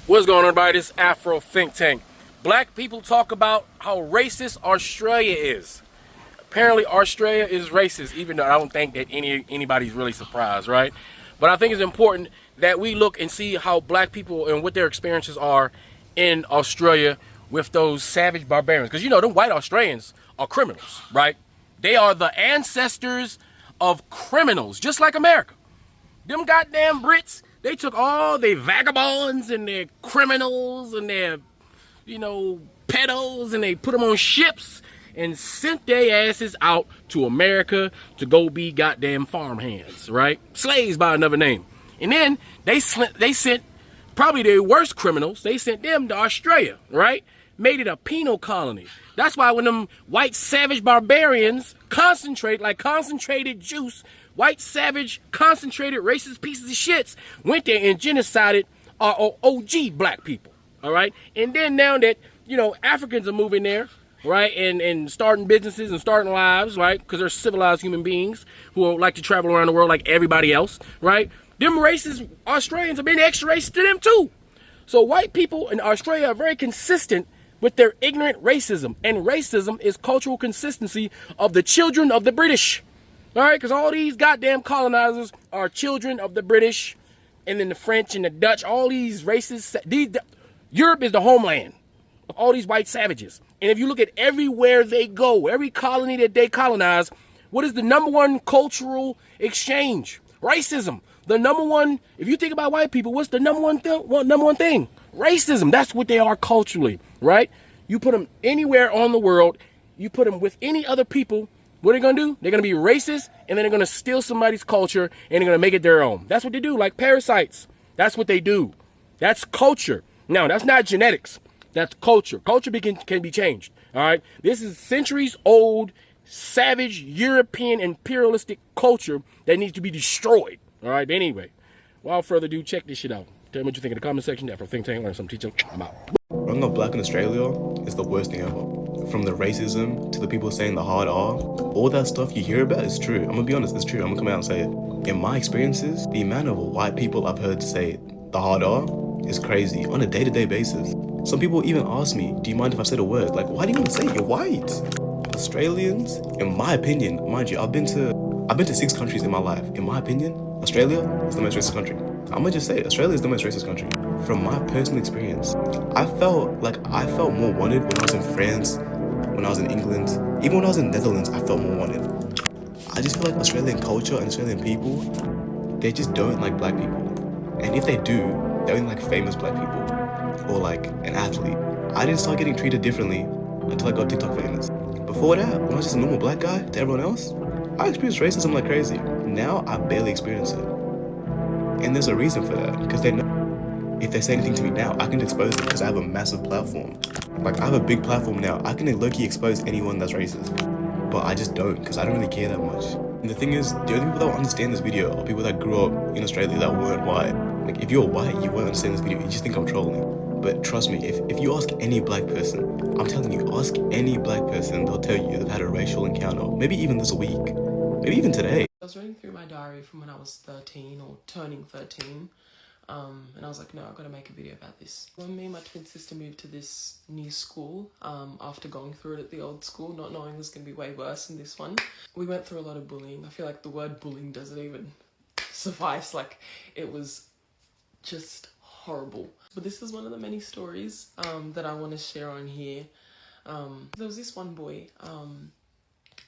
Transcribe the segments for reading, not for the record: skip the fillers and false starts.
What's going on, everybody? This is Afro Think Tank. Black people talk about how racist Australia is. Apparently, Australia is racist, even though I don't think that anybody's really surprised, right? But I think it's important that we look and see how black people and what their experiences are in Australia with those savage barbarians. Because, you know, them white Australians are criminals, right? They are the ancestors of criminals, just like America. Them goddamn Brits, they took all their vagabonds and their criminals and their, pedos, and they put them on ships and sent their asses out to America to go be goddamn farmhands, right? Slaves by another name. And then they sent probably their worst criminals, they sent them to Australia, right? Made it a penal colony. That's why when them white savage barbarians concentrate like concentrated juice, white savage concentrated racist pieces of shits went there and genocided our OG black people, all right? And then now that, Africans are moving there, right, and starting businesses and starting lives, right, because they're civilized human beings who like to travel around the world like everybody else, right? Them racist Australians have been extra racist to them too. So white people in Australia are very consistent with their ignorant racism. And racism is cultural consistency of the children of the British. All right, because all these goddamn colonizers are children of the British, and then the French and the Dutch, all these races. Europe is the homeland of all these white savages. And if you look at everywhere they go, every colony that they colonize, what is the number one cultural exchange? Racism. The number one, if you think about white people, what's the number one thing? Racism. That's what they are culturally, right? You put them anywhere on the world, you put them with any other people, what are they going to do? They're going to be racist, and then they're going to steal somebody's culture, and they're going to make it their own. That's what they do, like parasites. That's what they do. That's culture. Now, that's not genetics. That's culture. Culture can be changed, all right? This is centuries-old, savage, European, imperialistic culture that needs to be destroyed, all right? But anyway, without further ado, check this shit out. Tell me what you think in the comment section. After Think Tank, learn something, teach them. I'm out. Growing up black in Australia is the worst thing ever. From the racism to the people saying the hard R, all that stuff you hear about is true. I'm gonna be honest, it's true. I'm gonna come out and say it. In my experiences, the amount of white people I've heard say the hard R is crazy on a day-to-day basis. Some people even ask me, do you mind if I said a word? Like, why do you want to say it? You're white. Australians, in my opinion, mind you, I've been to 6 countries in my life. In my opinion, Australia is the most racist country. I'm gonna just say it, Australia is the most racist country. From my personal experience, I felt more wanted when I was in France, when I was in England, even when I was in the Netherlands, I felt more wanted. I just feel like Australian culture and Australian people, they just don't like black people. And if they do, they only like famous black people or like an athlete. I didn't start getting treated differently until I got TikTok famous. Before that, when I was just a normal black guy to everyone else, I experienced racism like crazy. Now I barely experience it. And there's a reason for that, because they know if they say anything to me now, I can expose it because I have a massive platform. Like, I have a big platform now. I can low-key expose anyone that's racist. But I just don't, because I don't really care that much. And the thing is, the only people that will understand this video are people that grew up in Australia that weren't white. Like, if you're white, you won't understand this video. You just think I'm trolling. But trust me, if you ask any black person, I'm telling you, ask any black person, they'll tell you they've had a racial encounter. Maybe even this week. Maybe even today. I was reading through my diary from when I was 13 or turning 13. And I was like, no, I've got to make a video about this. When me and my twin sister moved to this new school, after going through it at the old school, not knowing it was going to be way worse than this one, we went through a lot of bullying. I feel like the word bullying doesn't even suffice. Like, it was just horrible. But this is one of the many stories that I want to share on here. There was this one boy,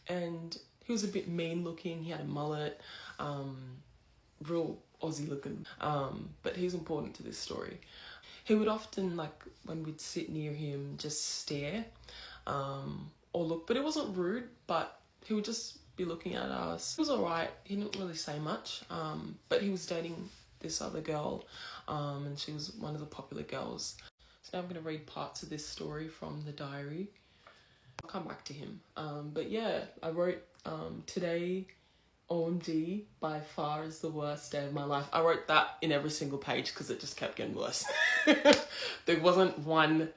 and he was a bit mean looking. He had a mullet, real Aussie looking, but he's important to this story. He would often, like, when we'd sit near him, just stare or look, but it wasn't rude, but he would just be looking at us. He was alright, he didn't really say much, but he was dating this other girl, and she was one of the popular girls. So now I'm going to read parts of this story from the diary. I'll come back to him, but yeah, I wrote, today OMG by far is the worst day of my life. I wrote that in every single page because it just kept getting worse. There wasn't one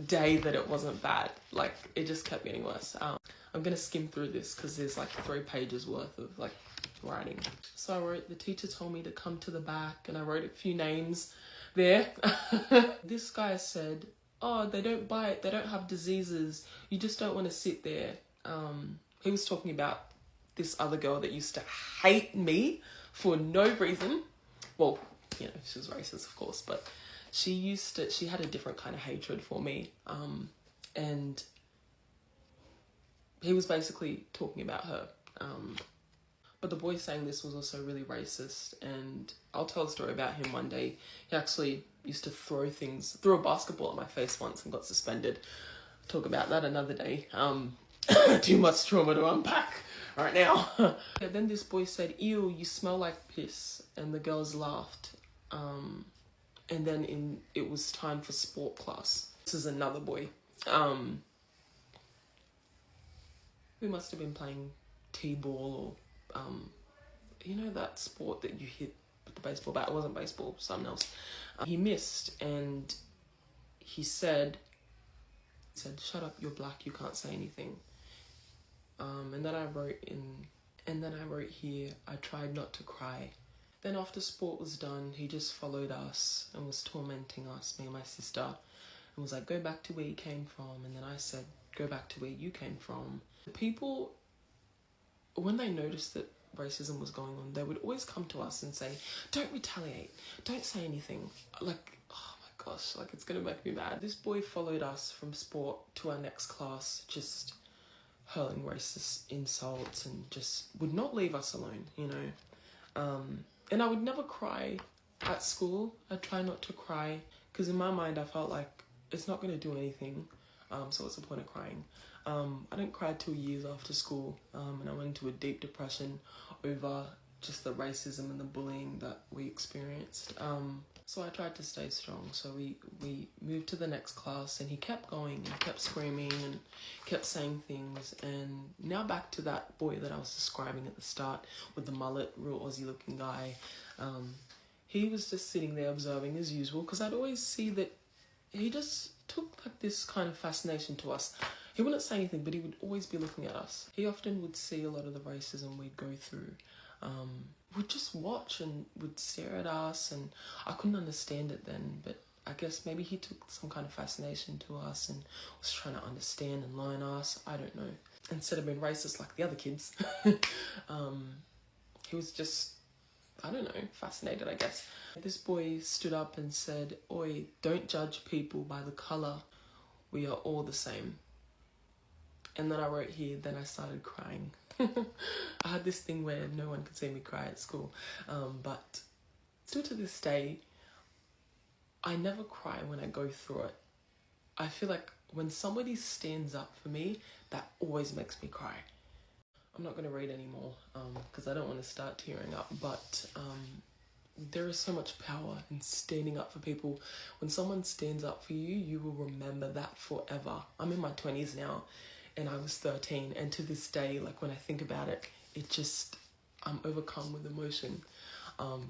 day that it wasn't bad. Like, it just kept getting worse. I'm gonna skim through this because there's like 3 pages worth of like writing. So I wrote, the teacher told me to come to the back, and I wrote a few names there. This guy said, oh, they don't bite, they don't have diseases, you just don't want to sit there. He was talking about this other girl that used to hate me for no reason. Well, you know, she was racist, of course, but she had a different kind of hatred for me. And he was basically talking about her. But the boy saying this was also really racist, and I'll tell a story about him one day. He actually used to throw a basketball at my face once and got suspended. Talk about that another day. Too much trauma to unpack right now. And then this boy said, ew, you smell like piss, and the girls laughed. And then it was time for sport class. This is another boy. We must have been playing t-ball or you know that sport that you hit with the baseball bat? It wasn't baseball, something else. He missed, and he said, shut up, you're black, you can't say anything. And then I wrote here, I tried not to cry. Then after sport was done, he just followed us and was tormenting us, me and my sister, and was like, go back to where you came from. And then I said, go back to where you came from. The people, when they noticed that racism was going on, they would always come to us and say, don't retaliate, don't say anything. Like, oh my gosh, like it's gonna make me mad. This boy followed us from sport to our next class, just hurling racist insults and just would not leave us alone, you know. And I would never cry at school. I try not to cry because in my mind I felt like it's not going to do anything, so what's the point of crying? I didn't cry till years after school, and I went into a deep depression over just the racism and the bullying that we experienced. So I tried to stay strong. So we moved to the next class, and he kept going and kept screaming and kept saying things. And now back to that boy that I was describing at the start with the mullet, real Aussie looking guy. He was just sitting there observing as usual, because I'd always see that he just took like this kind of fascination to us. He wouldn't say anything, but he would always be looking at us. He often would see a lot of the racism we'd go through. Would just watch and would stare at us, and I couldn't understand it then, but I guess maybe he took some kind of fascination to us and was trying to understand and learn us. I don't know. Instead of being racist like the other kids, he was just, I don't know, fascinated, I guess. This boy stood up and said, oi, don't judge people by the colour. We are all the same. And then I wrote here, then I started crying. I had this thing where no one could see me cry at school, but still to this day, I never cry when I go through it. I feel like when somebody stands up for me, that always makes me cry. I'm not going to read anymore because I don't want to start tearing up, but there is so much power in standing up for people. When someone stands up for you, you will remember that forever. I'm in my 20s now, and I was 13, and to this day, like when I think about it, I'm overcome with emotion.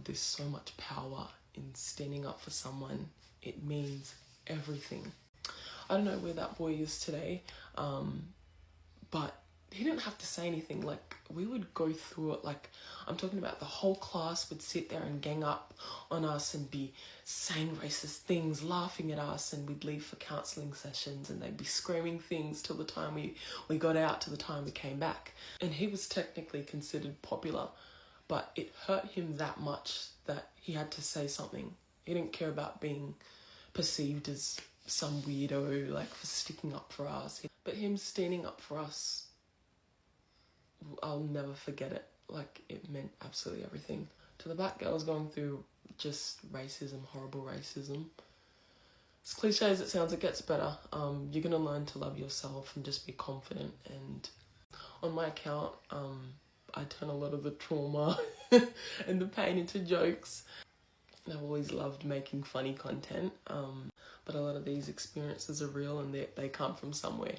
There's so much power in standing up for someone. It means everything. I don't know where that boy is today, but he didn't have to say anything. Like, we would go through it. Like, I'm talking about the whole class would sit there and gang up on us and be saying racist things, laughing at us, and we'd leave for counselling sessions, and they'd be screaming things till the time we got out, to the time we came back. And he was technically considered popular, but it hurt him that much that he had to say something. He didn't care about being perceived as some weirdo, like, for sticking up for us. But him standing up for us, I'll never forget it. Like, it meant absolutely everything. To the black girls going through just racism, horrible racism, as cliche as it sounds, it gets better. You're gonna learn to love yourself and just be confident. And on my account, I turn a lot of the trauma and the pain into jokes. And I've always loved making funny content, but a lot of these experiences are real, and they come from somewhere.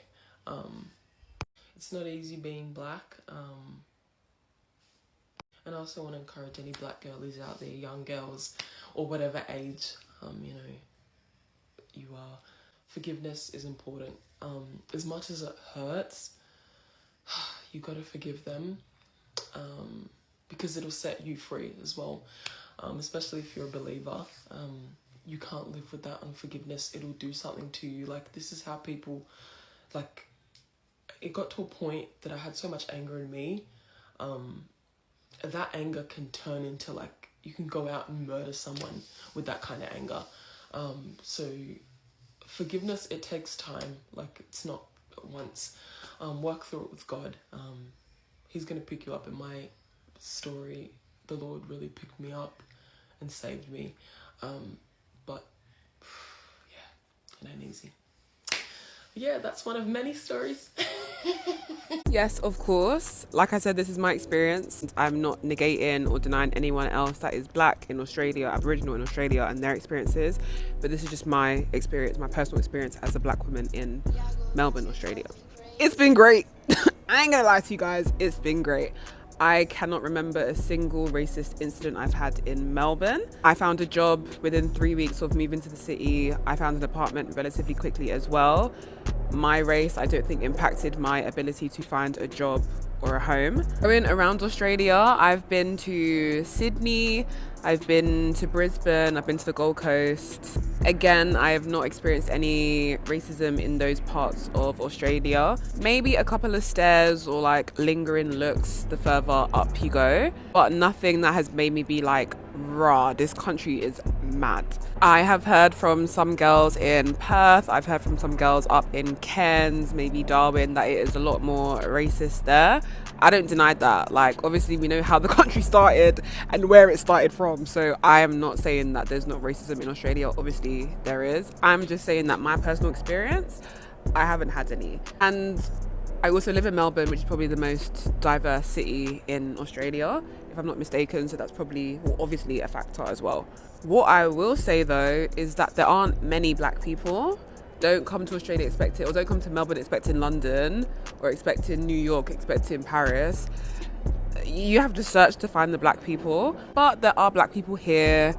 It's not easy being black, and I also want to encourage any black girlies out there, young girls, or whatever age, you know, you are. Forgiveness is important. As much as it hurts, you got to forgive them, because it'll set you free as well, especially if you're a believer. you can't live with that unforgiveness. It'll do something to you. Like, this is how people, like, it got to a point that I had so much anger in me. That anger can turn into, like, you can go out and murder someone with that kind of anger. So forgiveness, it takes time. Like, it's not once. Work through it with God. He's going to pick you up. In my story, the Lord really picked me up and saved me. But yeah, it ain't easy. Yeah, that's one of many stories. Yes, of course. Like I said, this is my experience. I'm not negating or denying anyone else that is black in Australia, Aboriginal in Australia, and their experiences. But this is just my experience, my personal experience as a black woman in Melbourne, Australia. It's been great. I ain't gonna lie to you guys, it's been great. I cannot remember a single racist incident I've had in Melbourne. I found a job within 3 weeks of moving to the city. I found an apartment relatively quickly as well. My race, I don't think, impacted my ability to find a job or a home. Going around Australia, I've been to Sydney, I've been to Brisbane, I've been to the Gold Coast. Again, I have not experienced any racism in those parts of Australia. Maybe a couple of stares or like lingering looks the further up you go, but nothing that has made me be like, rah, this country is mad. I have heard from some girls in Perth, I've heard from some girls up in Cairns, maybe Darwin, that it is a lot more racist there. I don't deny that. Like, obviously we know how the country started and where it started from, so I am not saying that there's not racism in Australia. Obviously there is. I'm just saying that my personal experience, I haven't had any. And I also live in Melbourne, which is probably the most diverse city in Australia, if I'm not mistaken, so that's probably, well, obviously a factor as well. What I will say though is that there aren't many black people. Don't come to Australia expecting, or don't come to Melbourne expecting London, or expecting New York, expecting Paris. You have to search to find the black people, but there are black people here.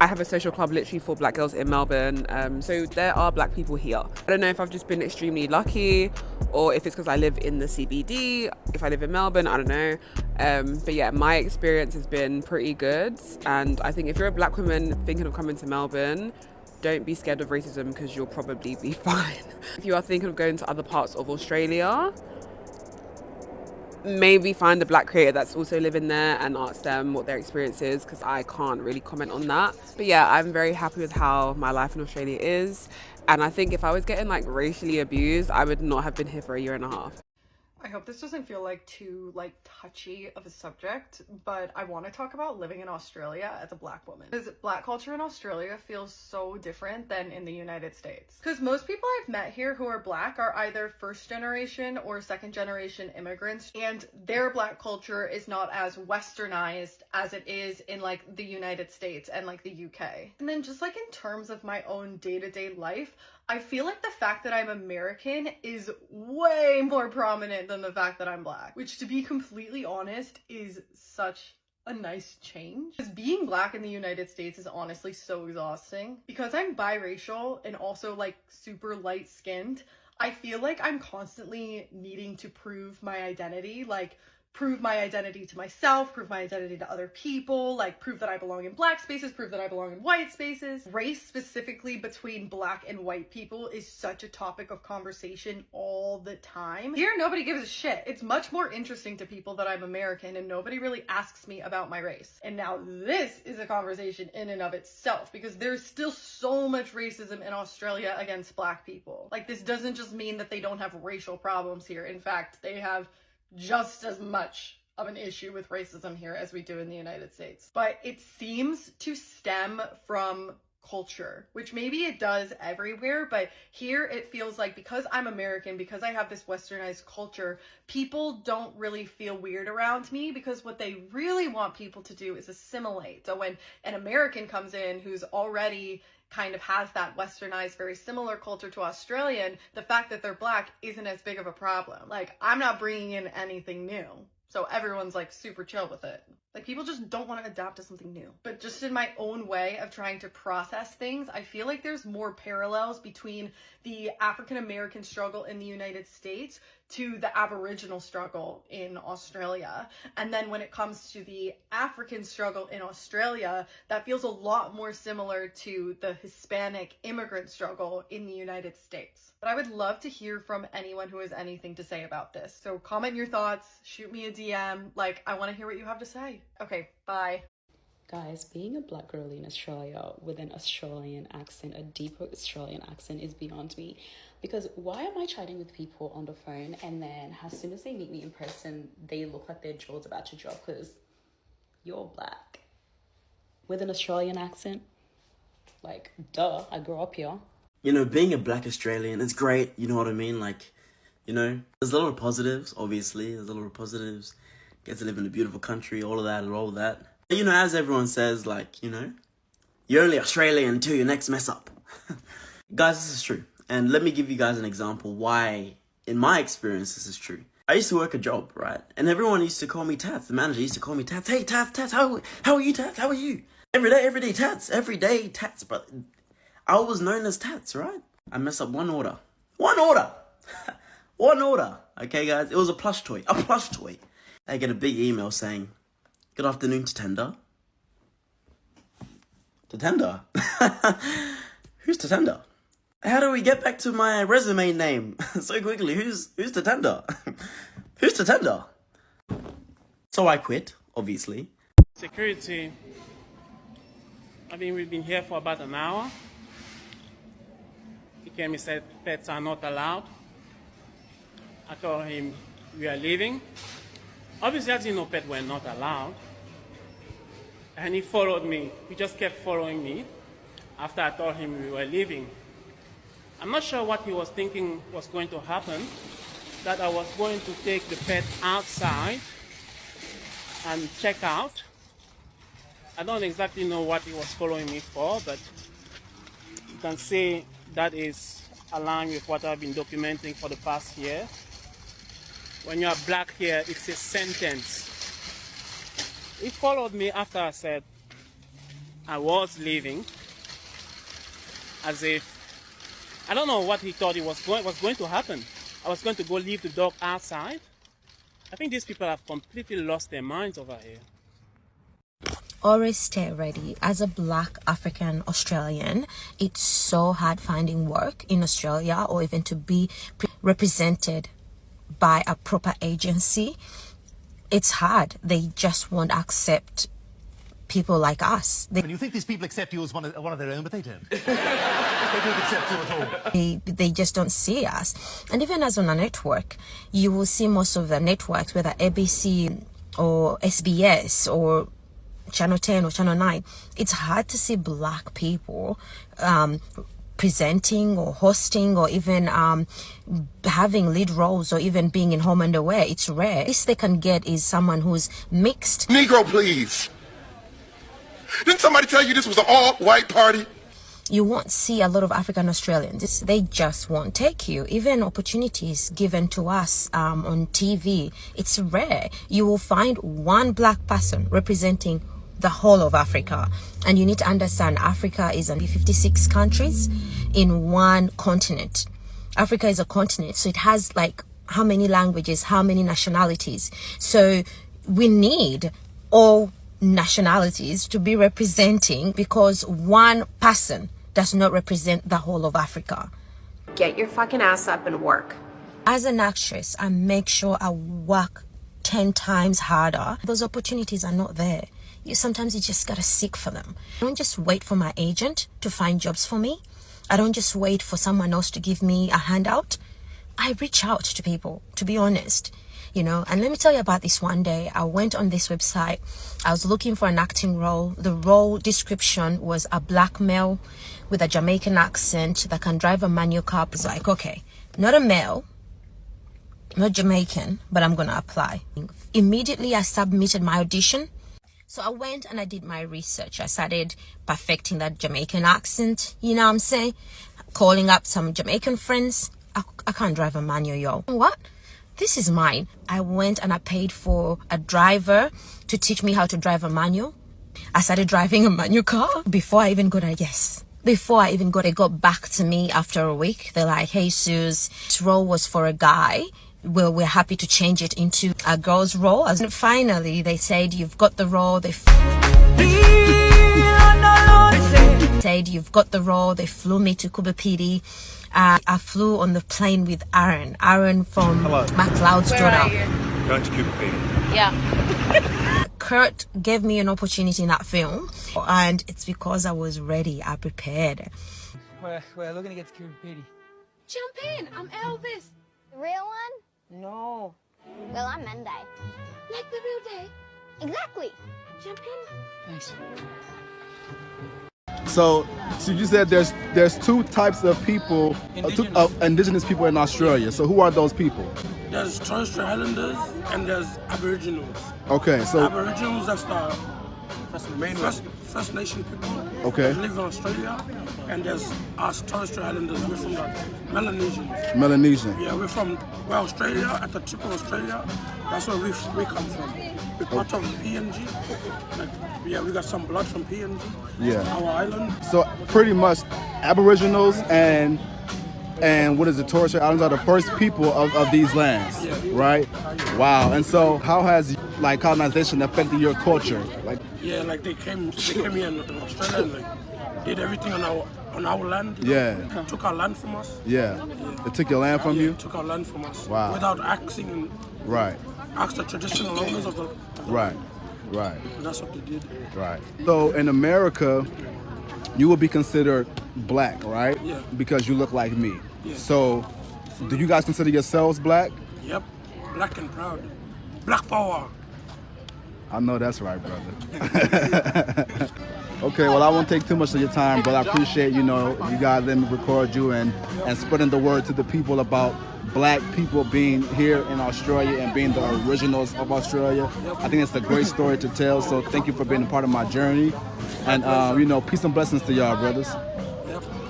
I have a social club literally for black girls in Melbourne, so there are black people here. I don't know if I've just been extremely lucky, or if it's because I live in the CBD, if I live in Melbourne, I don't know. But yeah, my experience has been pretty good, and I think if you're a black woman thinking of coming to Melbourne, don't be scared of racism because you'll probably be fine. If you are thinking of going to other parts of Australia, maybe find a black creator that's also living there and ask them what their experience is, because I can't really comment on that. But yeah, I'm very happy with how my life in Australia is, and I think if I was getting like racially abused, I would not have been here for a year and a half. I hope this doesn't feel like too like touchy of a subject, but I want to talk about living in Australia as a black woman. Because black culture in Australia feels so different than in the United States. Because most people I've met here who are black are either first generation or second generation immigrants, and their black culture is not as westernized as it is in like the United States and like the UK. And then just like in terms of my own day-to-day life, I feel like the fact that I'm American is way more prominent than the fact that I'm black, which, to be completely honest, is such a nice change. Because being black in the United States is honestly so exhausting. Because I'm biracial and also like super light skinned, I feel like I'm constantly needing to prove my identity, like prove my identity to myself, prove my identity to other people, like prove that I belong in black spaces, prove that I belong in white spaces. Race specifically between black and white people is such a topic of conversation all the time. Here, nobody gives a shit. It's much more interesting to people that I'm American and nobody really asks me about my race. And now this is a conversation in and of itself, because there's still so much racism in Australia against black people. Like, this doesn't just mean that they don't have racial problems here. In fact, they have just as much of an issue with racism here as we do in the United States. But it seems to stem from culture, which maybe it does everywhere, but here it feels like because I'm American, because I have this westernized culture, people don't really feel weird around me, because what they really want people to do is assimilate. So when an American comes in who's already kind of has that westernized, very similar culture to Australian, the fact that they're black isn't as big of a problem. Like, I'm not bringing in anything new, so everyone's like super chill with it. Like, people just don't want to adapt to something new. But just in my own way of trying to process things, I feel like there's more parallels between the African American struggle in the United States to the Aboriginal struggle in Australia. And then when it comes to the African struggle in Australia, that feels a lot more similar to the Hispanic immigrant struggle in the United States. But I would love to hear from anyone who has anything to say about this. So comment your thoughts, shoot me a DM. Like, I want to hear what you have to say. Okay, bye. Guys, being a black girl in Australia with an Australian accent, a deeper Australian accent, is beyond me. Because why am I chatting with people on the phone and then as soon as they meet me in person, they look like their jaw's about to drop because you're black? With an Australian accent? Like, duh, I grew up here. You know, being a black Australian, it's great, you know what I mean? Like, you know, there's a lot of positives, obviously. There's a lot of positives. Get to live in a beautiful country, all of that. You know, as everyone says, like, you know, you're only Australian until your next mess up. Guys, this is true. And let me give you guys an example why, in my experience, this is true. I used to work a job, right? And everyone used to call me Tats. The manager used to call me Tats. Hey, Tats, how are you, Tats? How are you? Every day, Tats. Every day, Tats. But I was known as Tats, right? I messed up one order. One order! Okay, guys? It was a plush toy. I get a big email saying, "Good afternoon, Tatenda." Tatenda? Who's Tatenda? How do we get back to my resume name so quickly? Who's Tatenda? Who's Tatenda? So I quit, obviously. Security. I mean, we've been here for about an hour. He came and said pets are not allowed. I told him we are leaving. Obviously, I didn't know pets were not allowed. And he followed me. He just kept following me after I told him we were leaving. I'm not sure what he was thinking was going to happen, that I was going to take the pet outside and check out. I don't exactly know what he was following me for, but you can see that is aligned with what I've been documenting for the past year. When you are black here, it's a sentence. He followed me after I said I was leaving, as if, I don't know what he thought was going to happen. I was going to go leave the dog outside. I think these people have completely lost their minds over here. Always stay ready. As a black African Australian, it's so hard finding work in Australia or even to be represented by a proper agency. It's hard. They just won't accept people like us. And you think these people accept you as one of their own, but they don't. They don't accept you at all. They just don't see us. And even as on a network, you will see most of the networks, whether ABC or SBS or Channel 10 or Channel 9, it's hard to see black people presenting or hosting or even having lead roles or even being in home underwear. It's rare. This they can get is someone who's mixed. Negro, please. Didn't somebody tell you this was an all-white party? You won't see a lot of African Australians. They just won't take you. Even opportunities given to us on TV, it's rare. You will find one black person representing the whole of Africa. And you need to understand Africa is in 56 countries in one continent. Africa is a continent, so it has like how many languages, how many nationalities. So we need all nationalities to be representing, because one person does not represent the whole of Africa. Get your fucking ass up and work. As an actress, I make sure I work 10 times harder. Those opportunities are not there. Sometimes you just gotta seek for them. I don't just wait for my agent to find jobs for me. I don't just wait for someone else to give me a handout. I reach out to people, to be honest. You know, and let me tell you about this one day. I went on this website. I was looking for an acting role. The role description was a black male with a Jamaican accent that can drive a manual car. It's like, okay, not a male, not Jamaican, but I'm gonna apply. Immediately I submitted my audition. So I went and I did my research. I started perfecting that Jamaican accent, you know what I'm saying? Calling up some Jamaican friends. I can't drive a manual, yo. What? this is mine. I went and I paid for a driver to teach me how to drive a manual. I started driving a manual car before I even got a yes. Before I even they got back to me after a week. They're like, hey, Suze, this role was for a guy. Well, we're happy to change it into a girl's role. And finally, they said, you've got the role. They said, you've got the role. They flew me to Kubapidi. I flew on the plane with Aaron. Aaron from McLeod's daughter. Going to Kubapidi. Yeah. Kurt gave me an opportunity in that film, and it's because I was ready. I prepared. We're looking to get to Kubapidi. Jump in. I'm Elvis. The real one? No. Well, I'm Monday. Like the real day? Exactly. Jump in. Thanks. So you said there's two types of people, indigenous people in Australia. So who are those people? There's Torres Strait Islanders and there's Aboriginals. Okay, so Aboriginals, that's the First Nation people. Okay. That live in Australia, and there's us Torres Strait Islanders. We're from the Melanesians. Melanesian. Yeah, we're Australia, at the tip of Australia. That's where we come from. We're part of PNG. We got some blood from PNG. Yeah. Our island. So pretty much, Aboriginals and what is it, Torres Strait Islands are the first people of these lands, right? Wow. And so how has colonization affected your culture? They came here in Australia and did everything on our land. Yeah. Took our land from us. Yeah. They took your land from you? Took our land from us. Wow. Without asking. Right. Ask the traditional owners of the Right. And that's what they did. Right. So in America, you will be considered black, right? Yeah. Because you look like me. Yeah. So do you guys consider yourselves black? Yep. Black and proud. Black power. I know that's right, brother. Okay, well, I won't take too much of your time, but I appreciate, you guys letting me record you and spreading the word to the people about black people being here in Australia and being the originals of Australia. I think it's a great story to tell, so thank you for being a part of my journey. And, peace and blessings to y'all, brothers.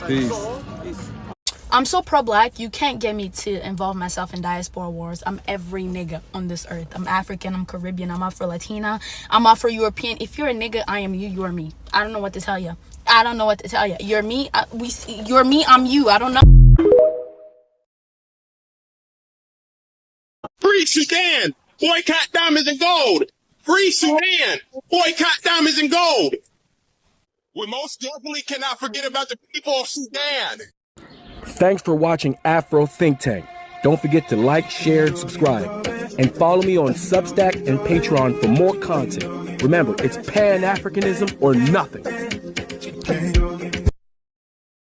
Peace. I'm so pro-black, you can't get me to involve myself in diaspora wars. I'm every nigga on this earth. I'm African, I'm Caribbean, I'm Afro-Latina, I'm Afro-European. If you're a nigga, I am you, you're me. I don't know what to tell you. You're me, you're me, I'm you. I don't know. Free Sudan! Boycott diamonds and gold! Free Sudan! Boycott diamonds and gold! We most definitely cannot forget about the people of Sudan! Thanks for watching Afro Think Tank. Don't forget to like, share, and subscribe. And follow me on Substack and Patreon for more content. Remember, it's Pan-Africanism or nothing.